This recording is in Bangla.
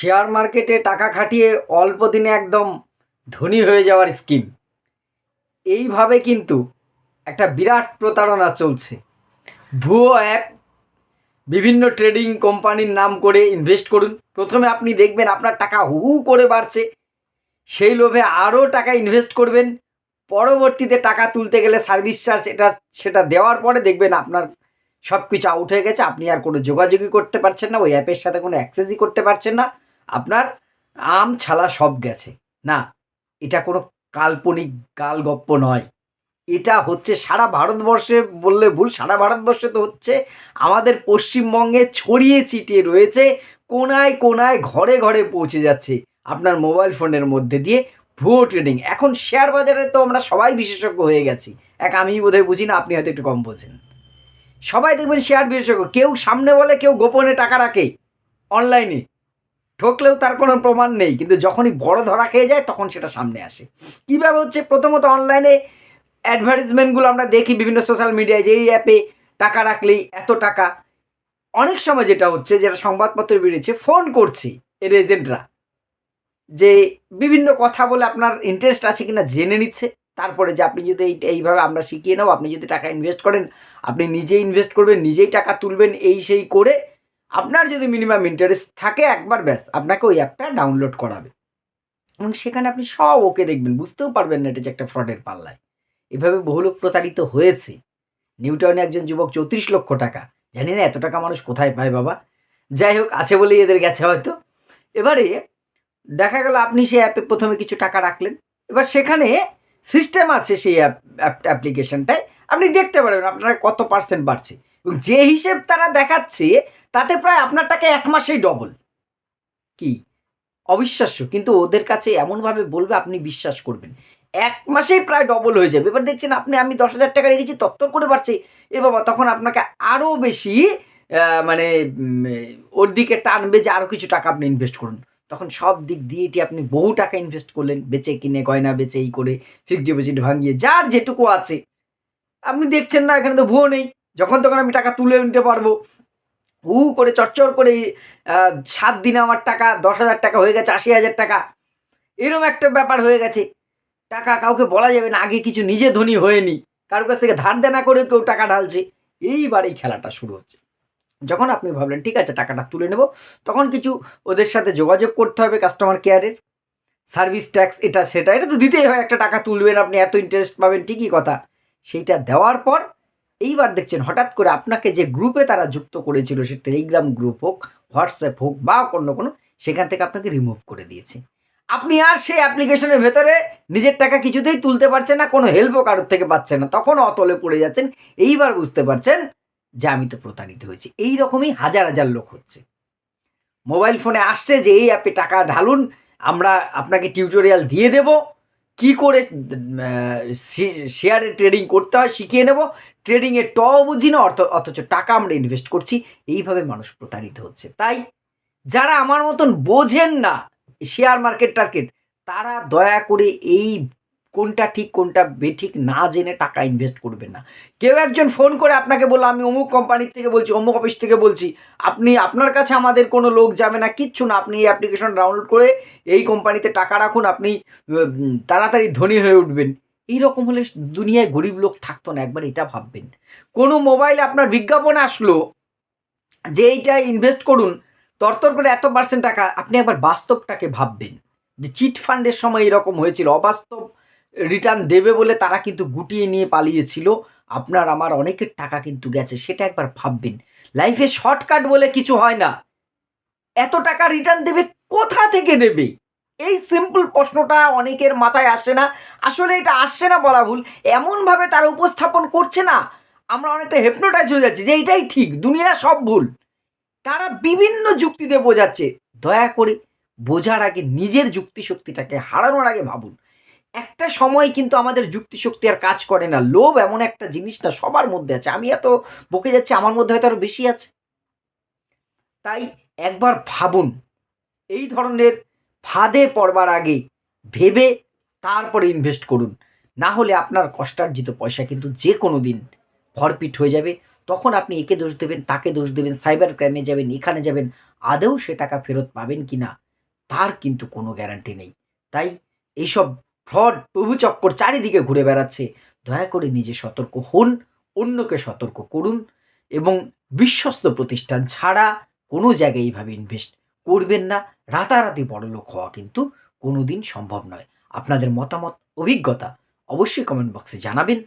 শেয়ার মার্কেটে টাকা খাটিয়ে অল্প দিনে একদম ধনী হয়ে যাওয়ার স্কিম। এইভাবে কিন্তু একটা বিরাট প্রতারণা চলছে। ভুয়ো অ্যাপ, বিভিন্ন ট্রেডিং কোম্পানির নাম করে ইনভেস্ট করুন। প্রথমে আপনি দেখবেন আপনার টাকা হু হু করে বাড়ছে, সেই লোভে আরও টাকা ইনভেস্ট করবেন। পরবর্তীতে টাকা তুলতে গেলে সার্ভিস চার্জ এটা সেটা দেওয়ার পরে দেখবেন আপনার সব কিছু আউট হয়ে গেছে। আপনি আর কোনো যোগাযোগই করতে পারছেন না, ওই অ্যাপের সাথে কোনো অ্যাক্সেসই করতে পারছেন না। আপনার আম ছালা সব গেছে। না, এটা কোনো কাল্পনিক গালগপ্প নয়। এটা হচ্ছে সারা ভারতবর্ষে, বললে ভুল, সারা ভারতবর্ষে তো হচ্ছে, আমাদের পশ্চিমবঙ্গে ছড়িয়ে ছিটিয়ে রয়েছে, কোনায় কোনায় ঘরে ঘরে পৌঁছে যাচ্ছে আপনার মোবাইল ফোনের মধ্যে দিয়ে ভুয়ো ট্রেডিং। এখন শেয়ার বাজারে তো আমরা সবাই বিশেষজ্ঞ হয়ে গেছি। আমি বোধহয় বুঝি না, আপনি হয়তো একটু কম বোঝেন। সবাই দেখবেন শেয়ার বিশেষজ্ঞ, কেউ সামনে বলে, কেউ গোপনে টাকা রাখে অনলাইনে, ঠকলেও তার কোনো প্রমাণ নেই, কিন্তু যখনই বড় ধরা খেয়ে যায় তখন সেটা সামনে আসে। কীভাবে হচ্ছে? প্রথমত অনলাইনে অ্যাডভার্টাইজমেন্টগুলো আমরা দেখি বিভিন্ন সোশ্যাল মিডিয়ায়, যে এই অ্যাপে টাকা রাখলেই এত টাকা। অনেক সময় যেটা হচ্ছে, যেটা সংবাদপত্রে বেরিয়েছে, ফোন করছে এর এজেন্টরা, যে বিভিন্ন কথা বলে আপনার ইন্টারেস্ট আছে কিনা জেনে নিচ্ছে। তারপরে যে আপনি যদি এইভাবে আমরা শিখিয়ে নেব, আপনি যদি টাকা ইনভেস্ট করেন, আপনি নিজেই ইনভেস্ট করবেন, নিজেই টাকা তুলবেন, এই সেই করে আপনার যদি মিনিমাম ইন্টারেস্ট থাকে একবার, ব্যাস আপনাকে ওই অ্যাপটা ডাউনলোড করাবে এবং সেখানে আপনি সব ওকে দেখবেন, বুঝতেও পারবেন না এটা যে একটা ফ্রডের পাল্লায়। এভাবে বহু লোক প্রতারিত হয়েছে। নিউটাউনে একজন যুবক 34 লক্ষ টাকা, জানি না এত টাকা মানুষ কোথায় পায় বাবা, যাই হোক, আছে বলেই এদের গেছে হয়তো। এবারে দেখা গেল আপনি সেই অ্যাপে প্রথমে কিছু টাকা রাখলেন, এবার সেখানে সিস্টেম আছে সেই অ্যাপ্লিকেশনটায়, আপনি দেখতে পারবেন আপনার কত পার্সেন্ট বাড়ছে, এবং যে হিসেব তারা দেখাচ্ছে তাতে প্রায় আপনার টাকা 1 মাসেই ডবল। কি অবিশ্বাস্য, কিন্তু ওদের কাছে এমনভাবে বলবে আপনি বিশ্বাস করবেন, 1 মাসেই প্রায় ডবল হয়ে যাবে। এবার দেখছেন আমি 10,000 টাকা রেখেছি, তত্তর করে বাড়ছে, এ বাবা, তখন আপনাকে আরও বেশি মানে ওর দিকে টানবে যে আরও কিছু টাকা আপনি ইনভেস্ট করুন। তখন সব দিক দিয়ে এটি আপনি বহু টাকা ইনভেস্ট করলেন, বেচে কিনে, গয়না বেচে, এই করে ফিক্সড ডিপোজিট ভাঙিয়ে, যার যেটুকু আছে। আপনি দেখছেন না এখানে তো ভুয়ো নেই, যখন তখন আমি টাকা তুলে নিতে পারবো। হু করে চরচর করে 7 দিনে আমার টাকা 10,000 টাকা হয়ে গেছে, 80,000 টাকা, এরম একটা ব্যাপার হয়ে গেছে। টাকা কাউকে বলা যাবে না, আগে কিছু নিজে ধনী হয়নি, কারোর কাছ থেকে ধার দেনা করে কেউ টাকা ঢালছে। এইবার এই খেলাটা শুরু হচ্ছে। যখন আপনি ভাবলেন ঠিক আছে টাকাটা তুলে নেব, তখন কিছু ওদের সাথে যোগাযোগ করতে হবে কাস্টমার কেয়ারের, সার্ভিস ট্যাক্স এটা সেটা, এটা তো দিতেই হয়, একটা টাকা তুলবেন আপনি, এত ইন্টারেস্ট পাবেন, ঠিকই কথা। সেইটা দেওয়ার পর এইবার দেখছেন হঠাৎ করে আপনাকে যে গ্রুপে তারা যুক্ত করেছিল, সে টেলিগ্রাম গ্রুপ হোক, হোয়াটসঅ্যাপ হোক, বা কোনো, সেখান থেকে আপনাকে রিমুভ করে দিয়েছে। আপনি আর সেই অ্যাপ্লিকেশনের ভেতরে নিজের টাকা কিছুতেই তুলতে পারছেন না, কোনো হেল্পও কারোর থেকে পাচ্ছেন না, তখন অতলে পড়ে যাচ্ছেন। এইবার বুঝতে পারছেন যে আমি তো প্রতারিত হয়েছি। এই রকমই হাজার হাজার লোক হচ্ছে। মোবাইল ফোনে আসছে যে এই অ্যাপে টাকা ঢালুন, আমরা আপনাকে টিউটোরিয়াল দিয়ে দেব, কি করে শেয়ারে ট্রেডিং করতে হয় শিখিয়ে নেব, ট্রেডিংয়ের বুঝি না, অথচ টাকা আমরা ইনভেস্ট করছি। এইভাবে মানুষ প্রতারিত হচ্ছে। তাই যারা আমার মতন বোঝেন না শেয়ার মার্কেট টার্কেট, তারা দয়া করে এই কোনটা ঠিক কোনটা বেঠিক না জেনে টাকা ইনভেস্ট করবেন না। কেউ একজন ফোন করে আপনাকে বললো আমি অমুক কোম্পানির থেকে বলছি, অমুক অফিস থেকে বলছি, আপনি, আপনার কাছে আমাদের কোনো লোক যাবে না, কিচ্ছু না, আপনি এই অ্যাপ্লিকেশন ডাউনলোড করে এই কোম্পানিতে টাকা রাখুন, আপনি তাড়াতাড়ি ধনী হয়ে উঠবেন। এইরকম হলে দুনিয়ায় গরিব লোক থাকতো না, একবার এটা ভাববেন। কোনো মোবাইলে আপনার বিজ্ঞাপন আসলো যে এইটা ইনভেস্ট করুন, তরতর করে এত পার্সেন্ট টাকা, আপনি একবার বাস্তবটাকে ভাববেন যে চিট ফান্ডের সময় এরকম হয়েছিল, অবাস্তব রিটার্ন দেবে বলে তারা কিন্তু গুটিয়ে নিয়ে পালিয়েছিল, আপনার আমার অনেকের টাকা কিন্তু গেছে, সেটা একবার ভাববেন। লাইফে শর্টকাট বলে কিছু হয় না, এত টাকা রিটার্ন দেবে কোথা থেকে দেবে? এই সিম্পল প্রশ্নটা অনেকের মাথায় আসছে না। আসলে এটা আসছে না বলা ভুল, এমনভাবে তারা উপস্থাপন করছে না, আমরা অনেকটা হেপনোটাইজ হয়ে যাচ্ছি যে এইটাই ঠিক, দুনিয়া সব ভুল। তারা বিভিন্ন যুক্তি দিয়ে বোঝাচ্ছে। দয়া করে বোঝার আগে নিজের যুক্তি শক্তিটাকে হারানোর আগে ভাবুন। একটা সময় কিন্তু আমাদের যুক্তি শক্তি আর কাজ করে না। লোভ এমন একটা জিনিস না, সবার মধ্যে আছে। আমি এত বকে যাচ্ছি, আমার মধ্যে হয়তো আরো বেশি আছে। তাই একবার ভাবুন, এই ধরনের ফাঁদে পড়বার আগে ভেবে তারপরে ইনভেস্ট করুন। না হলে আপনার কষ্টার্জিত পয়সা কিন্তু যে কোনো দিন ফরফিট হয়ে যাবে। তখন আপনি একে দোষ দেবেন, তাকে দোষ দেবেন, সাইবার ক্রাইমে যাবেন, এখানে যাবেন, আদৌ সে টাকা ফেরত পাবেন কি না তার কিন্তু কোনো গ্যারান্টি নেই। তাই এইসব ফ্রড প্রভুচক্কর চারিদিকে ঘুরে বেড়াচ্ছে। দয়া করে নিজে সতর্ক হন, অন্যকে সতর্ক করুন এবং বিশ্বস্ত প্রতিষ্ঠান ছাড়া কোনো জায়গায় এইভাবে ইনভেস্ট করবেন না। রাতারাতি বড়লোক হওয়া কিন্তু কোনো দিন সম্ভব নয়। আপনাদের মতামত, অভিজ্ঞতা অবশ্যই কমেন্ট বক্সে জানাবেন।